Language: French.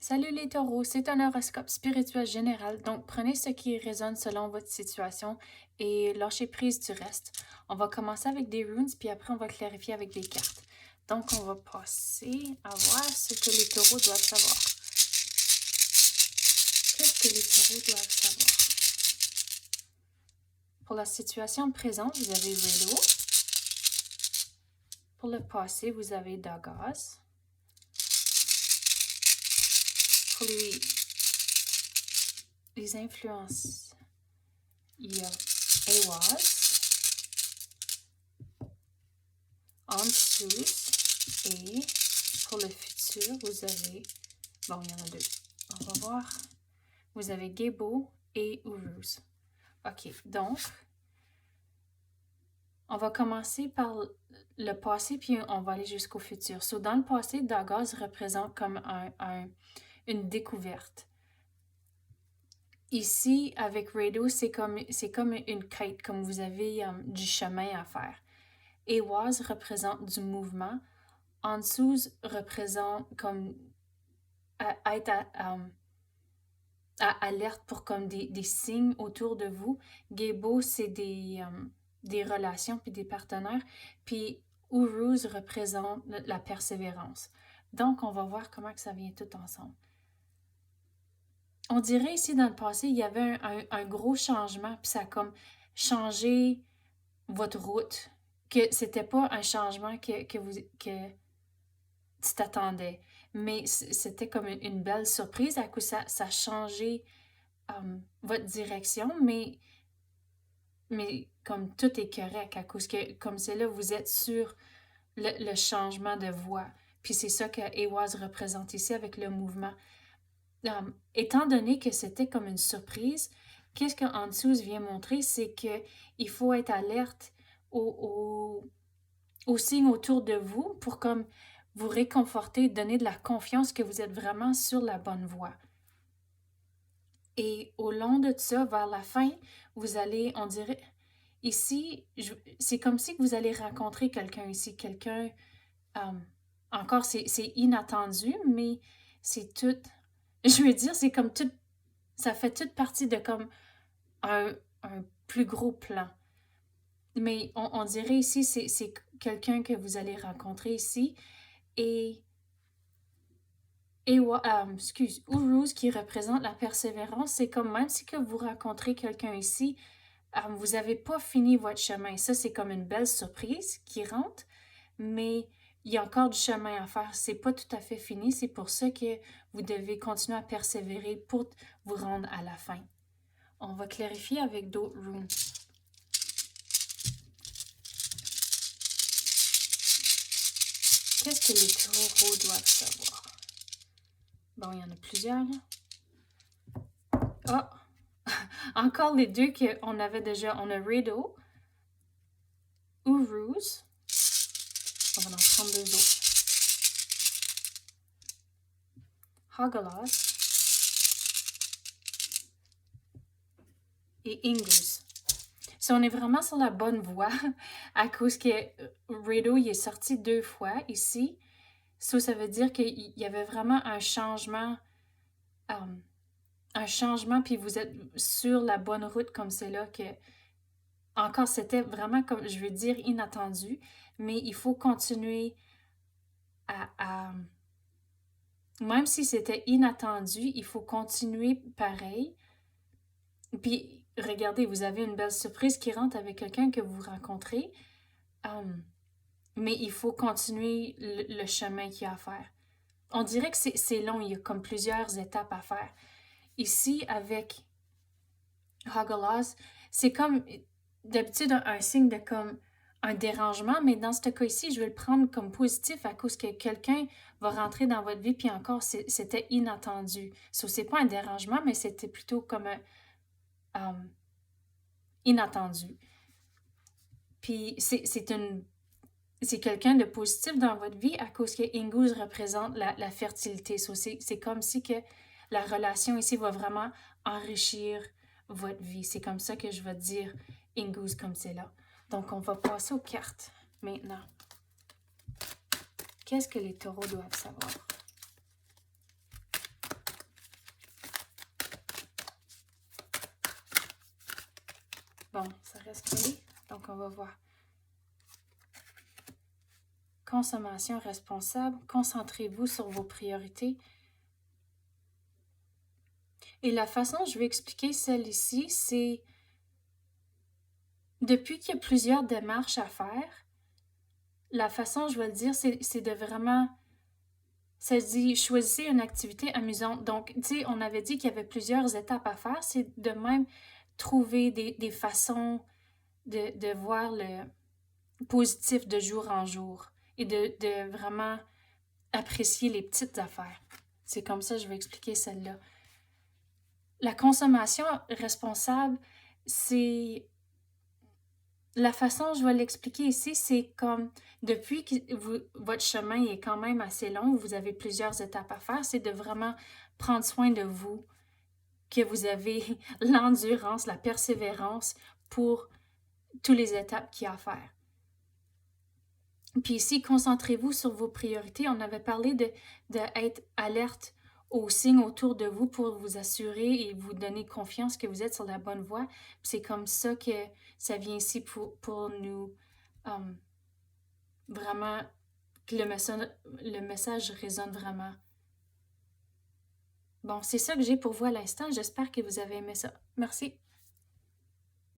Salut les taureaux, c'est un horoscope spirituel général, donc prenez ce qui résonne selon votre situation et lâchez prise du reste. On va commencer avec des runes, puis après on va clarifier avec des cartes. Donc on va passer à voir ce que les taureaux doivent savoir. Qu'est-ce que les taureaux doivent savoir? Pour la situation présente, vous avez Riddle. Pour le passé, vous avez Dagaz. Pour les influences, il y a Awaz, Ansus, et pour le futur, vous avez... Bon, il y en a deux. On va voir. Vous avez Gebo et Uruz. OK, donc, on va commencer par le passé, puis on va aller jusqu'au futur. So, dans le passé, Dagaz représente comme une découverte. Ici, avec Radio, c'est comme une quête, comme vous avez du chemin à faire. Ewaz représente du mouvement. Ansuz représente comme être à alerte pour comme des signes autour de vous. Gebo, c'est des relations puis des partenaires. Puis Uruz représente la persévérance. Donc, on va voir comment que ça vient tout ensemble. On dirait ici dans le passé, il y avait un gros changement, puis ça a comme changé votre route. Que c'était pas un changement que tu t'attendais. Mais c'était comme une belle surprise à cause ça a changé votre direction, mais comme tout est correct à cause que comme c'est là, vous êtes sur le changement de voie. Puis c'est ça que Ewaz représente ici avec le mouvement. Étant donné que c'était comme une surprise, qu'est-ce que Ansuz vient montrer, c'est que il faut être alerte aux signes autour de vous pour comme vous réconforter, donner de la confiance que vous êtes vraiment sur la bonne voie. Et au long de ça, vers la fin, vous allez, on dirait, ici, c'est comme si vous allez rencontrer quelqu'un ici, quelqu'un, encore, c'est inattendu, mais c'est tout, je veux dire, c'est comme tout, ça fait toute partie de comme un plus gros plan. Mais on dirait ici, c'est quelqu'un que vous allez rencontrer ici, et Uruz qui représente la persévérance, c'est comme même si que vous rencontrez quelqu'un ici, vous n'avez pas fini votre chemin. Ça, c'est comme une belle surprise qui rentre, mais il y a encore du chemin à faire. C'est pas tout à fait fini. C'est pour ça que vous devez continuer à persévérer pour vous rendre à la fin. On va clarifier avec d'autres runes. Qu'est-ce que les taureaux doivent savoir? Bon, il y en a plusieurs, là. Oh! Encore les deux qu'on avait déjà. On a Riddle, Uruz. On va en prendre deux autres. Hagalas et Ingus. Si on est vraiment sur la bonne voie, à cause que Riddle il est sorti 2 fois ici, ça veut dire qu'il y avait vraiment un changement, puis vous êtes sur la bonne route comme c'est là que encore c'était vraiment comme je veux dire inattendu, mais il faut continuer à même si c'était inattendu, il faut continuer pareil. Puis regardez, vous avez une belle surprise qui rentre avec quelqu'un que vous rencontrez, mais il faut continuer le chemin qu'il y a à faire. On dirait que c'est long, il y a comme plusieurs étapes à faire. Ici, avec Hagalas, c'est comme d'habitude un signe de comme un dérangement, mais dans ce cas ici, je vais le prendre comme positif à cause que quelqu'un va rentrer dans votre vie, puis encore, c'était inattendu. So, c'est pas un dérangement, mais c'était plutôt comme inattendu. Puis c'est quelqu'un de positif dans votre vie à cause que Ingus représente la fertilité. So, c'est comme si que la relation ici va vraiment enrichir votre vie. C'est comme ça que je vais dire Ingus comme c'est là. Donc, on va passer aux cartes maintenant. Qu'est-ce que les taureaux doivent savoir? Bon, ça reste collé. Donc, on va voir. Consommation responsable. Concentrez-vous sur vos priorités. Et la façon dont je vais expliquer celle ici, c'est depuis qu'il y a plusieurs démarches à faire, la façon dont je vais le dire, c'est de vraiment... Ça dit, choisissez une activité amusante. Donc, tu sais, on avait dit qu'il y avait plusieurs étapes à faire. C'est de même trouver des façons de voir le positif de jour en jour et de vraiment apprécier les petites affaires. C'est comme ça que je vais expliquer celle-là. La consommation responsable, c'est... La façon dont je vais l'expliquer ici, c'est comme depuis que votre chemin est quand même assez long, vous avez plusieurs étapes à faire, c'est de vraiment prendre soin de vous, que vous avez l'endurance, la persévérance pour toutes les étapes qu'il y a à faire. Puis ici, concentrez-vous sur vos priorités. On avait parlé d'être alerte aux signes autour de vous pour vous assurer et vous donner confiance que vous êtes sur la bonne voie. C'est comme ça que ça vient ici pour nous vraiment que le message résonne vraiment. Bon, c'est ça que j'ai pour vous à l'instant. J'espère que vous avez aimé ça. Merci.